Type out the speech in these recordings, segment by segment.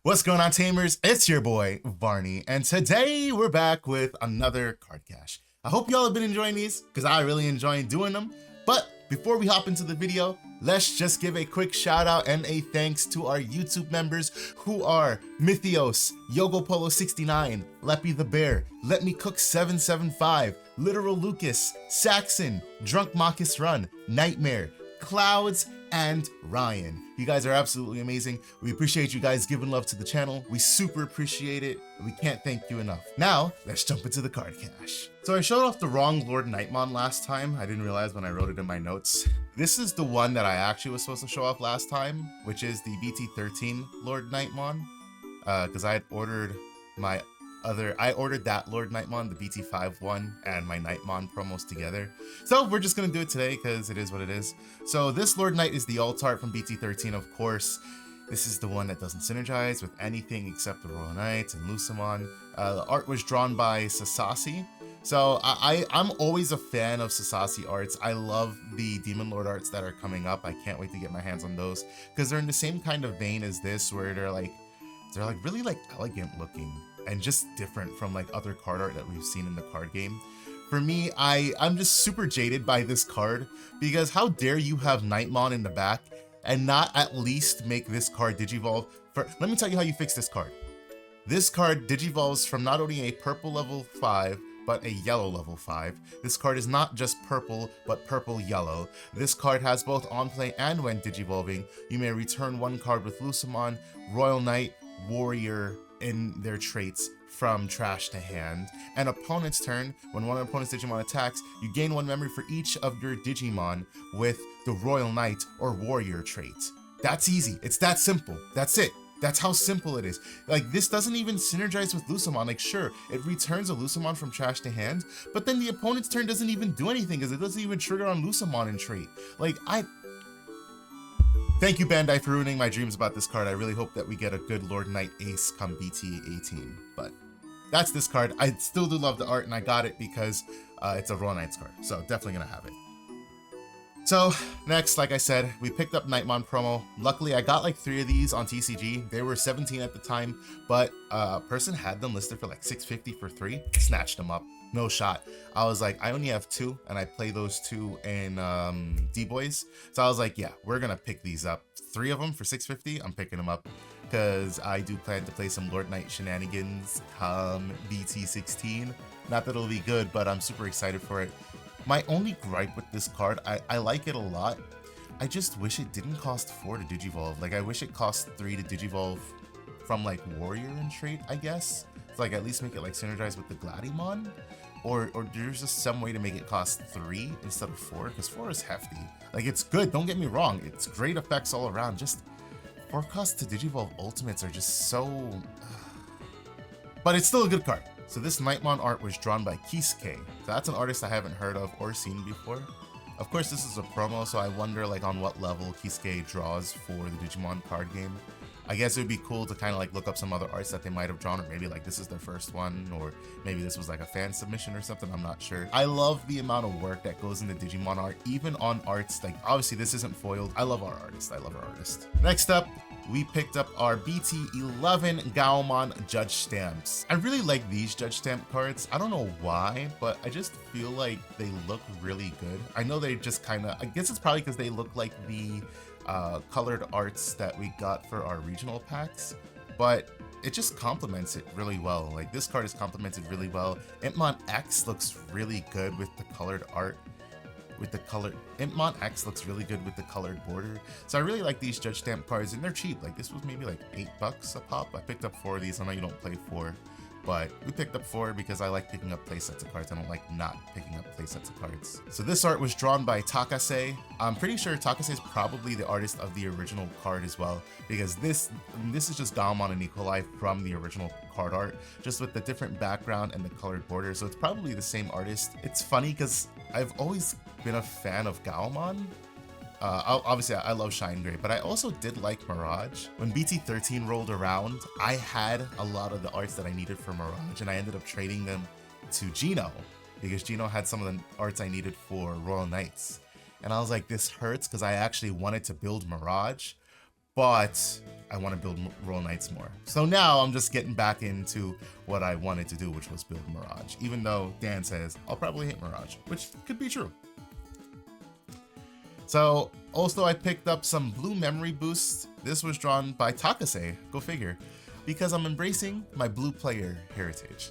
What's going on, Tamers? It's your boy, Varni, and today we're back with another card cache. I hope y'all have been enjoying these, because I really enjoy doing them. But before we hop into the video, let's just give a quick shout out and a thanks to our YouTube members who are Mythios, YogoPolo69, Leppy the Bear, Let Me Cook 775, Literal Lucas, Saxon, Drunk Marcus Run, Nightmare, Clouds, and Ryan. You guys are absolutely amazing. We appreciate you guys giving love to the channel. We super appreciate it, and we can't thank you enough. Now, let's jump into the card cache. So I showed off the wrong Lord Nightmon last time. I didn't realize when I wrote it in my notes. This is the one that I actually was supposed to show off last time, which is the BT13 Lord Nightmon, because I had ordered I ordered that Lord Nightmon, the BT5 one, and my Nightmon promos together. So we're just gonna do it today because it is what it is. So this Lord Knight is the alt art from BT13, of course. This is the one that doesn't synergize with anything except the Royal Knights and Lucimon. The art was drawn by Sasasi. So I'm always a fan of Sasasi arts. I love the Demon Lord arts that are coming up. I can't wait to get my hands on those because they're in the same kind of vein as this, where they're really like elegant looking and just different from like other card art that we've seen in the card game. For me, I'm just super jaded by this card because how dare you have Nightmon in the back and not at least make this card Digivolve. Let me tell you how you fix this card. This card Digivolves from not only a purple level 5, but a yellow level 5. This card is not just purple, but purple-yellow. This card has both on play and when Digivolving, you may return one card with Lucimon, Royal Knight, Warrior in their traits from trash to hand. And opponent's turn, when one of opponent's Digimon attacks, you gain one memory for each of your Digimon with the Royal Knight or Warrior trait. That's easy. It's that simple. That's it. That's how simple it is. Like, this doesn't even synergize with Lucimon. Like, sure, it returns a Lucimon from trash to hand, but then the opponent's turn doesn't even do anything because it doesn't even trigger on Lucimon in trait. Like, Thank you, Bandai, for ruining my dreams about this card. I really hope that we get a good Lord Knight Ace come BT18, but that's this card. I still do love the art, and I got it because it's a Royal Knights card, so definitely gonna have it. So next, like I said, we picked up Nightmon promo. Luckily, I got like 3 of these on TCG. They were 17 at the time, but a person had them listed for like 650 for 3. Snatched them up. No shot. I was like, I only have 2, and I play those 2 in D-Boys. So I was like, yeah, we're gonna pick these up. 3 of them for 650. I'm picking them up because I do plan to play some Lord Knight shenanigans come BT16. Not that it'll be good, but I'm super excited for it. My only gripe with this card, I like it a lot. I just wish it didn't cost 4 to Digivolve. Like, I wish it cost 3 to Digivolve from like Warrior and trait, I guess. So, like, at least make it like synergize with the Gladimon. Or there's just some way to make it cost 3 instead of 4, because 4 is hefty. Like, it's good, don't get me wrong, it's great effects all around, just 4 costs to Digivolve Ultimates are just so... But it's still a good card. So this Nightmon art was drawn by Kisuke. So that's an artist I haven't heard of or seen before. Of course, this is a promo, so I wonder like on what level Kisuke draws for the Digimon card game. I guess it would be cool to kind of like look up some other arts that they might have drawn, or maybe like this is their first one, or maybe this was like a fan submission or something, I'm not sure. I love the amount of work that goes into Digimon art, even on arts, like obviously this isn't foiled. I love our artist, I love our artist. Next up, we picked up our BT11 Gaomon Judge Stamps. I really like these Judge Stamp cards. I don't know why, but I just feel like they look really good. I know they just kind of, I guess it's probably because they look like the colored arts that we got for our regional packs, but it just complements it really well. Like, this card is complemented really well. Impmon X looks really good with the colored art. Impmon X looks really good with the colored border. So I really like these Judge Stamp cards, and they're cheap. Like, this was maybe like $8 a pop. I picked up 4 of these. I know you don't play 4, but we picked up 4 because I like picking up playsets of cards. I don't like not picking up playsets of cards. So this art was drawn by Takase. I'm pretty sure Takase is probably the artist of the original card as well, because this is just Gaomon and Nikolai from the original card art, just with the different background and the colored border. So it's probably the same artist. It's funny because I've always been a fan of Gaomon. Obviously, I love Shine Gray, but I also did like Mirage. When BT13 rolled around, I had a lot of the arts that I needed for Mirage, and I ended up trading them to Gino, because Gino had some of the arts I needed for Royal Knights. And I was like, this hurts, because I actually wanted to build Mirage, but I want to build Royal Knights more. So now I'm just getting back into what I wanted to do, which was build Mirage, even though Dan says I'll probably hate Mirage, which could be true. So also I picked up some blue memory boosts. This was drawn by Takase, go figure, because I'm embracing my blue player heritage.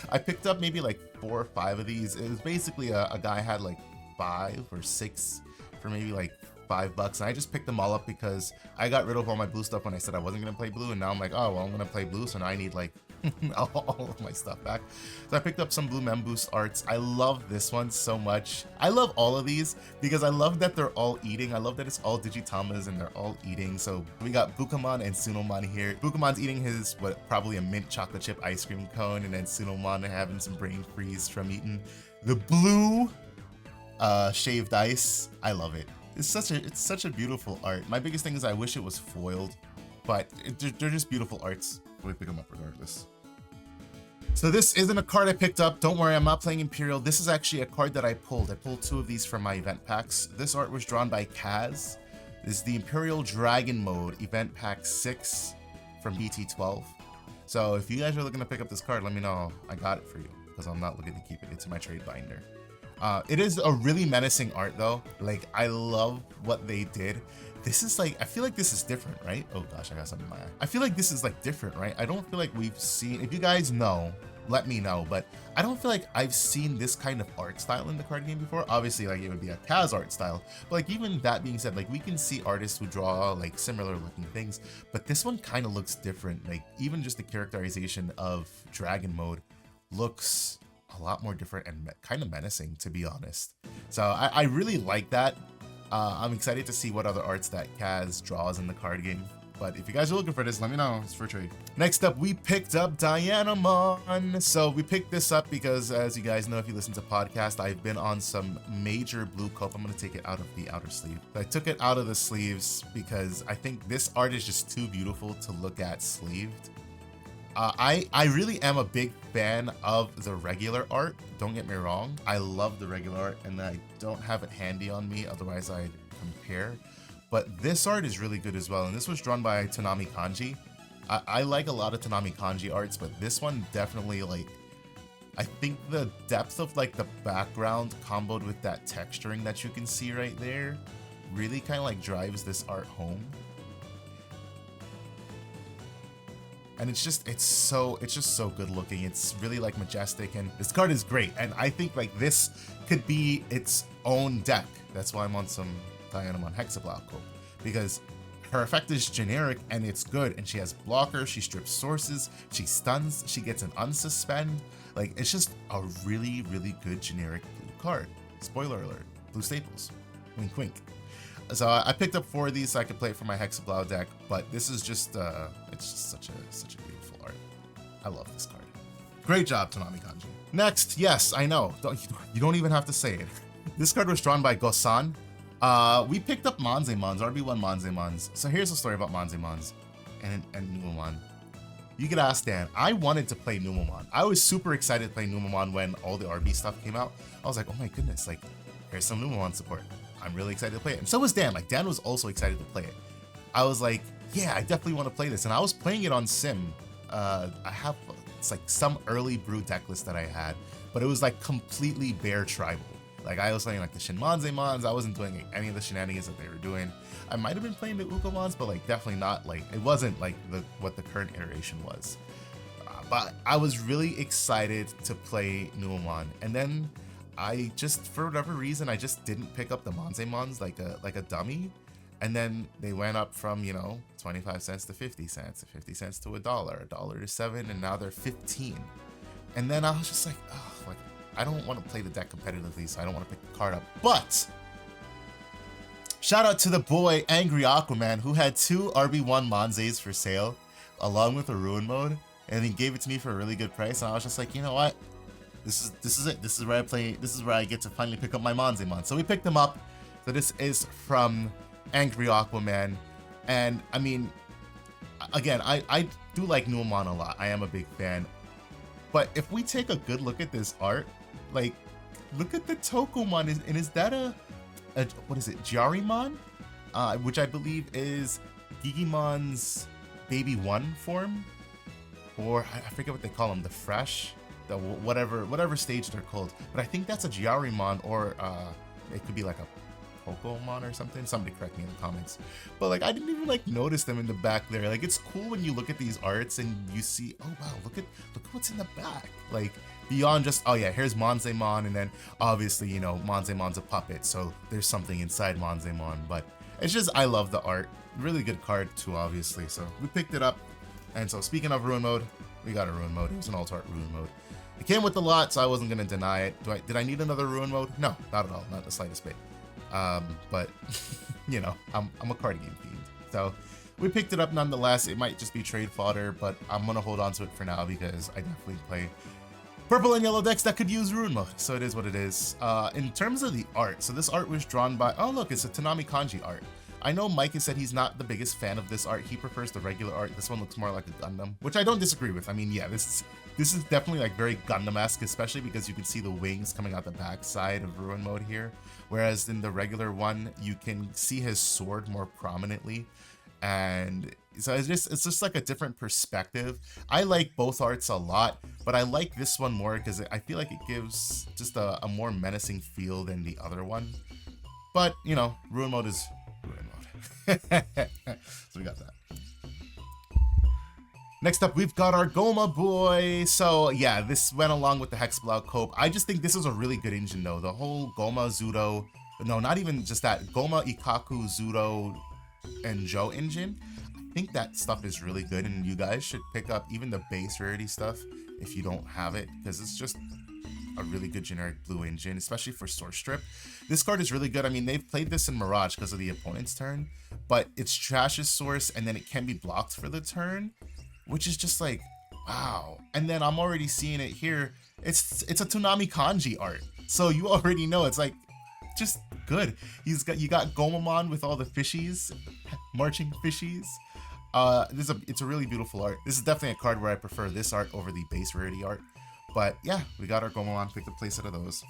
I picked up maybe like 4 or 5 of these. It was basically a guy had like 5 or 6 for maybe like $5, and I just picked them all up because I got rid of all my blue stuff when I said I wasn't gonna play blue, and now I'm like, oh well, I'm gonna play blue, so now I need like all of my stuff back. So I picked up some blue mem boost arts. I love this one so much. I love all of these because I love that they're all eating. I love that it's all Digitamas and they're all eating. So we got Bukamon and Tsunomon here. Bukamon's eating his probably a mint chocolate chip ice cream cone, and then Tsunomon having some brain freeze from eating the blue shaved ice. I love it. It's such a beautiful art. My biggest thing is I wish it was foiled, but they're just beautiful arts. We pick them up regardless. So this isn't a card I picked up. Don't worry, I'm not playing Imperial. This is actually a card that I pulled. I pulled 2 of these from my event packs. This art was drawn by Kaz. This is the Imperial Dragon Mode event pack 6 from BT12. So if you guys are looking to pick up this card, let me know. I got it for you because I'm not looking to keep it. It's in my trade binder. It is a really menacing art though. Like, I love what they did. This is like, I feel like this is different, right? Oh gosh, I got something in my eye. I feel like this is like different, right? I don't feel like we've seen, if you guys know, let me know, but I don't feel like I've seen this kind of art style in the card game before. Obviously, like, it would be a Kaz art style, but like, even that being said, like, we can see artists who draw like similar looking things, but this one kind of looks different. Like, even just the characterization of Dragon Mode looks a lot more different and kind of menacing, to be honest. So I really like that. I'm excited to see what other arts that Kaz draws in the card game. But if you guys are looking for this, let me know. It's for trade. Next up, we picked up Dianamon. So we picked this up because, as you guys know, if you listen to podcast, I've been on some major blue cope. I'm going to take it out of the outer sleeve. I took it out of the sleeves because I think this art is just too beautiful to look at sleeved. I really am a big fan of the regular art. Don't get me wrong. I love the regular art, and I don't have it handy on me. Otherwise, I'd compare. But this art is really good as well. And this was drawn by Tanami Kanji. I like a lot of Tanami Kanji arts, but this one definitely, like, I think the depth of like the background comboed with that texturing that you can see right there really kind of like drives this art home. And it's just so good looking. It's really like majestic, and this card is great. And I think like this could be its own deck. That's why I'm on some Dianamon Hexablock Cope, because her effect is generic and it's good. And she has blocker, she strips sources, she stuns, she gets an unsuspend. Like, it's just a really, really good generic blue card. Spoiler alert, blue staples. Wink, wink. So I picked up 4 of these so I could play it for my Hexablow deck, but this is just, it's just such a beautiful art. I love this card. Great job, Tanami Kanji. Next, yes, I know, you don't even have to say it. This card was drawn by Gosan. We picked up Manzemons, RB1 Manzemons. So here's the story about Manzemons and Numamon. You could ask Dan. I wanted to play Numamon. I was super excited to play Numamon when all the RB stuff came out. I was like, oh my goodness, like, here's some Numamon support. I'm really excited to play it. And so was Dan. Like, Dan was also excited to play it. I was like, yeah, I definitely want to play this. And I was playing it on Sim. I have, it's like some early brew deck list that I had, but it was like completely bare tribal. Like, I was playing like the Shinmanzemons. I wasn't doing any of the shenanigans that they were doing. I might have been playing the Ukomons, but like definitely not like, it wasn't like what the current iteration was. But I was really excited to play Numamon. And then I just, for whatever reason, I just didn't pick up the Manzemons like a dummy. And then they went up from, you know, 25 cents to 50 cents, 50 cents to $1, $1 to 7, and now they're 15. And then I was just like, oh, like, I don't want to play the deck competitively, so I don't want to pick the card up. But shout out to the boy Angry Aquaman, who had 2 RB1 Manzes for sale, along with a Ruin Mode, and he gave it to me for a really good price. And I was just like, you know what? This is it. This is where I play. This is where I get to finally pick up my Manzemon. So we picked them up. So this is from Angry Aquaman, and I mean, again, I do like Numamon a lot. I am a big fan. But if we take a good look at this art, like, look at the Tokomon, and is that a what is it, Jarimon? which I believe is Digimon's Baby 1 form, or I forget what they call them, the Fresh, the whatever stage they're called. But I think that's a Giarimon, or it could be like a Pokemon or something. Somebody correct me in the comments. But like, I didn't even like notice them in the back there. Like, it's cool when you look at these arts and you see, oh wow, look at what's in the back. Like, beyond just, oh yeah, here's Monzemon, and then obviously, you know, Monzemon's a puppet, so there's something inside Monzemon. But it's just, I love the art. Really good card too, obviously. So we picked it up. And so speaking of Ruin Mode, we got a Ruin Mode. It was an Alt Art Ruin Mode. It came with a lot, so I wasn't gonna deny it. Did I need another Ruin Mode? No, not at all, not the slightest bit. But you know, I'm a card game fiend, so we picked it up nonetheless. It might just be trade fodder, but I'm gonna hold on to it for now because I definitely play purple and yellow decks that could use Ruin Mode, so it is what it is. In terms of the art, so this art was drawn by, oh look, it's a Tanami Kanji art. I know Mike has said he's not the biggest fan of this art. He prefers the regular art. This one looks more like a Gundam, which I don't disagree with. I mean, yeah, this is definitely like very Gundam-esque, especially because you can see the wings coming out the back side of Ruin Mode here. Whereas in the regular one, you can see his sword more prominently. And so it's just like a different perspective. I like both arts a lot, but I like this one more because I feel like it gives just a more menacing feel than the other one. But, you know, Ruin Mode is Ruin Mode. So we got that. Next up, we've got our Goma boy. So yeah, this went along with the Hexblau Cope. I just think this is a really good engine though. The whole Goma, Zudo, no, not even just that, Goma, Ikaku, Zudo, and Joe engine. I think that stuff is really good, and you guys should pick up even the base rarity stuff if you don't have it, because it's just a really good generic blue engine, especially for Source Strip. This card is really good. I mean, they've played this in Mirage because of the opponent's turn, but it's Trash's Source, and then it can be blocked for the turn, which is just like, wow. And then I'm already seeing it here. It's a Toonami Kanji art, so you already know it's like just good. You got Gomamon with all the fishies, marching fishies. It's a really beautiful art. This is definitely a card where I prefer this art over the base rarity art. But yeah, we got our Gomamon, picked a playset of those.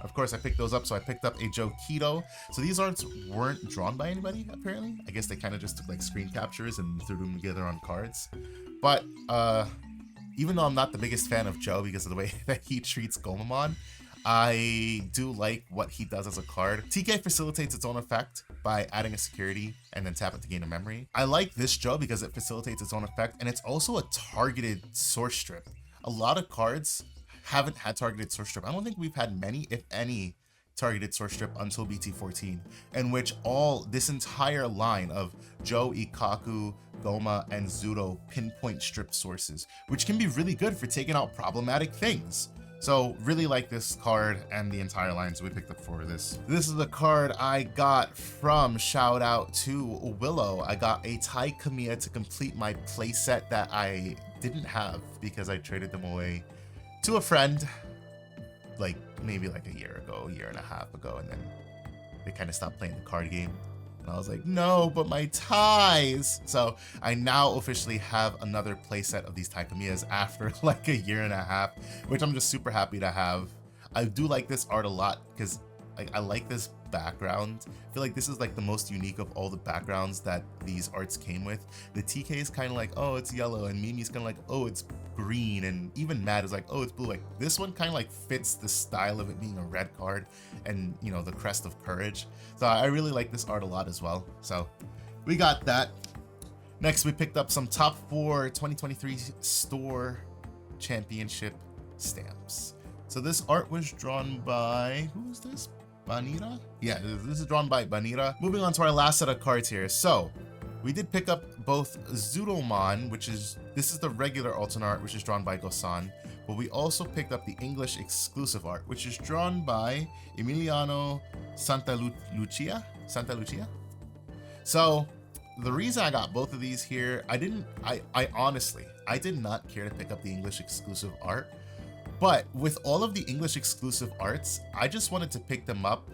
Of course, I picked those up, so I picked up a Joe Keto. So these arts weren't drawn by anybody, apparently. I guess they kind of just took like screen captures and threw them together on cards. But even though I'm not the biggest fan of Joe because of the way that he treats Gomamon, I do like what he does as a card. TK facilitates its own effect by adding a security and then tap it to gain a memory. I like this Joe because it facilitates its own effect, and it's also a targeted Source Strip. A lot of cards haven't had targeted Source Strip. I don't think we've had many, if any, targeted Source Strip until BT14, in which this entire line of Joe, Ikaku, Goma, and Zudo pinpoint strip sources, which can be really good for taking out problematic things. So really like this card and the entire line, so we picked up 4 of this. This is the card I got from, shout out to Willow. I got a Tai Kamiya to complete my playset that I didn't have because I traded them away to a friend like maybe like a year and a half ago, and then they kind of stopped playing the card game. And I was like, no, but my ties. So I now officially have another playset of these Tai Kamiyas after like a year and a half, which I'm just super happy to have. I do like this art a lot because like I like this background. I feel like this is like the most unique of all the backgrounds that these arts came with. The TK is kind of like, oh, it's yellow, and Mimi's kind of like, oh, it's green, and even Matt is like, oh, it's blue. Like this one kind of like fits the style of it being a red card and, you know, the crest of courage. So I really like this art a lot as well. So we got that. Next, we picked up some top 4 2023 store championship stamps. So this art was drawn by, who is this? Banira? Yeah, this is drawn by Banira. Moving on to our last set of cards here. So we did pick up both Zudomon, this is the regular alternate art, which is drawn by Gosan, but we also picked up the English exclusive art, which is drawn by Emiliano Santalucia. So the reason I got both of these here, I honestly did not care to pick up the English exclusive art. But with all of the English exclusive arts, I just wanted to pick them up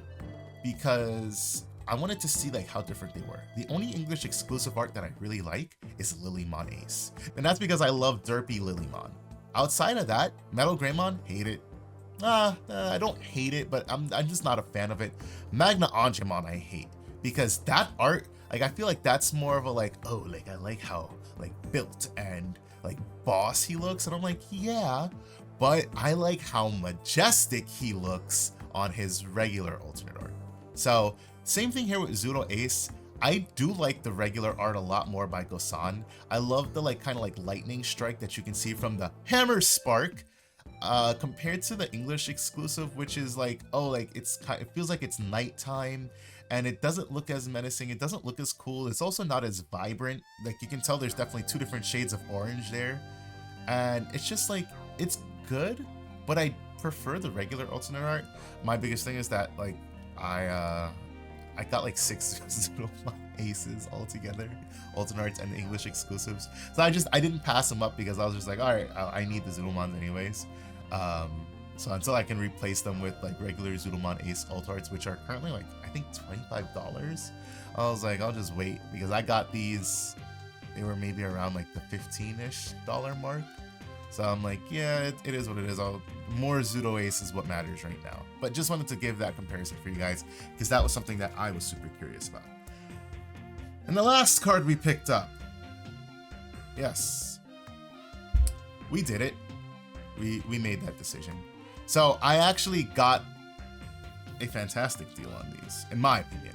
because I wanted to see like how different they were. The only English exclusive art that I really like is Lilymon Ace. And that's because I love derpy Lilymon. Outside of that, Metal Greymon, hate it. I don't hate it, but I'm just not a fan of it. Magna Angemon I hate because that art, Like, I feel like that's more of a like, oh, like I like how like built and like boss he looks, and I'm like, yeah, but I like how majestic he looks on his regular alternate art. So same thing here with Zudo Ace. I do like the regular art a lot more by Gosan. I love the like kind of like lightning strike that you can see from the hammer spark, compared to the English exclusive, which is like, oh, like it feels like it's nighttime and it doesn't look as menacing. It doesn't look as cool. It's also not as vibrant. Like, you can tell there's definitely two different shades of orange there, and it's just like, it's good, but I prefer the regular alternate art. My biggest thing is that like I got like 6 Zulumon aces altogether, alternate arts and English exclusives. So I didn't pass them up because I was just like, all right, I need the Zulumons anyways. So until I can replace them with like regular Zulumon ace alt arts, which are currently like, I think $25, I was like, I'll just wait, because I got these, they were maybe around like the $15-ish mark. So I'm like, yeah, it is what it is. More Zudo Ace is what matters right now. But just wanted to give that comparison for you guys, because that was something that I was super curious about. And the last card we picked up. Yes. We did it. We made that decision. So I actually got a fantastic deal on these, in my opinion.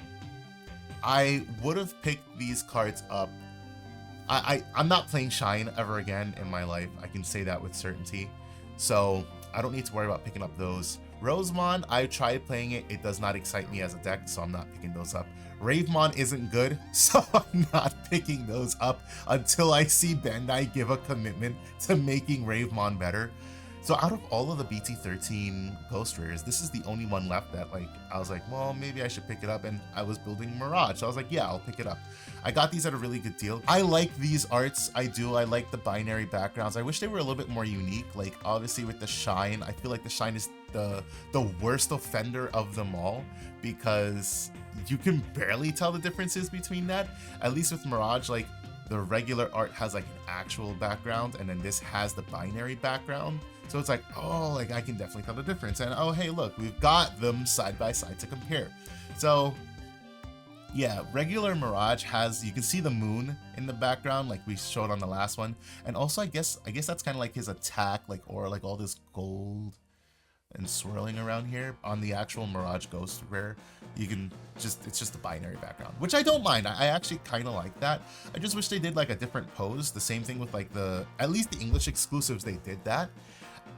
I would have picked these cards up. I'm not playing Shine ever again in my life. I can say that with certainty. So I don't need to worry about picking up those. Rosemon, I tried playing it. It does not excite me as a deck, so I'm not picking those up. Ravemon isn't good, so I'm not picking those up until I see Bandai give a commitment to making Ravemon better. So out of all of the BT13 Ghost Rares, this is the only one left that like I was like, well, maybe I should pick it up, and I was building Mirage, so I was like, yeah, I'll pick it up. I got these at a really good deal. I like these arts, I do. I like the binary backgrounds. I wish they were a little bit more unique. Like, obviously with the Shine, I feel like the Shine is the worst offender of them all, because you can barely tell the differences between that. At least with Mirage, like the regular art has like an actual background, and then this has the binary background. So it's like, oh, like I can definitely tell the difference. And oh, hey, look, we've got them side by side to compare. So yeah, regular Mirage has, you can see the moon in the background like we showed on the last one. And also I guess that's kind of like his attack, like, or like all this gold and swirling around here. On the actual Mirage Ghost Rare, you can just, it's just a binary background, which I don't mind. I actually kind of like that. I just wish they did like a different pose. The same thing with like at least the English exclusives, they did that.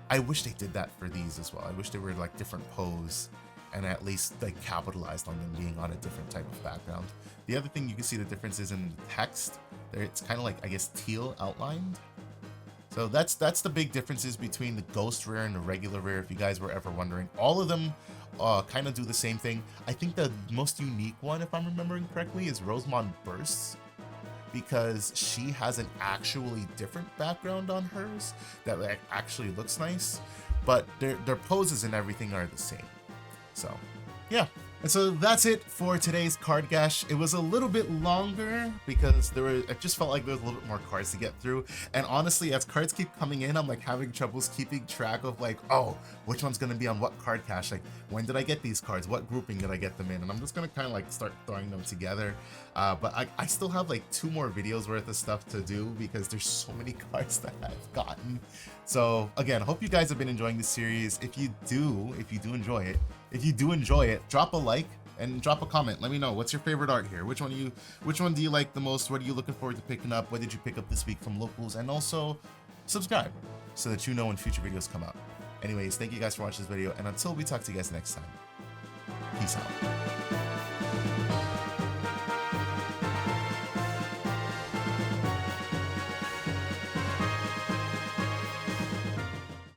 I wish they did that for these as well. I wish they were like different pose and at least like capitalized on them being on a different type of background. The other thing you can see the differences in the text. There, it's kind of like, I guess, teal outlined. So that's the big differences between the Ghost Rare and the regular Rare, if you guys were ever wondering. All of them kind of do the same thing. I think the most unique one, if I'm remembering correctly, is Rosemon Bursts, because she has an actually different background on hers that like actually looks nice, but their poses and everything are the same. So yeah, and so that's it for today's card gash. It was a little bit longer because it just felt like there was a little bit more cards to get through, and honestly, as cards keep coming in, I'm like having troubles keeping track of like, oh, which one's gonna be on what card cache, like when did I get these cards, what grouping did I get them in, and I'm just gonna kind of like start throwing them together. But I still have like 2 more videos worth of stuff to do because there's so many cards that I've gotten. So again, hope you guys have been enjoying this series. If you do enjoy it, drop a like and drop a comment. Let me know, what's your favorite art here? Which one do you like the most? What are you looking forward to picking up? What did you pick up this week from locals? And also subscribe so that you know when future videos come out. Anyways, thank you guys for watching this video, and until we talk to you guys next time, peace out.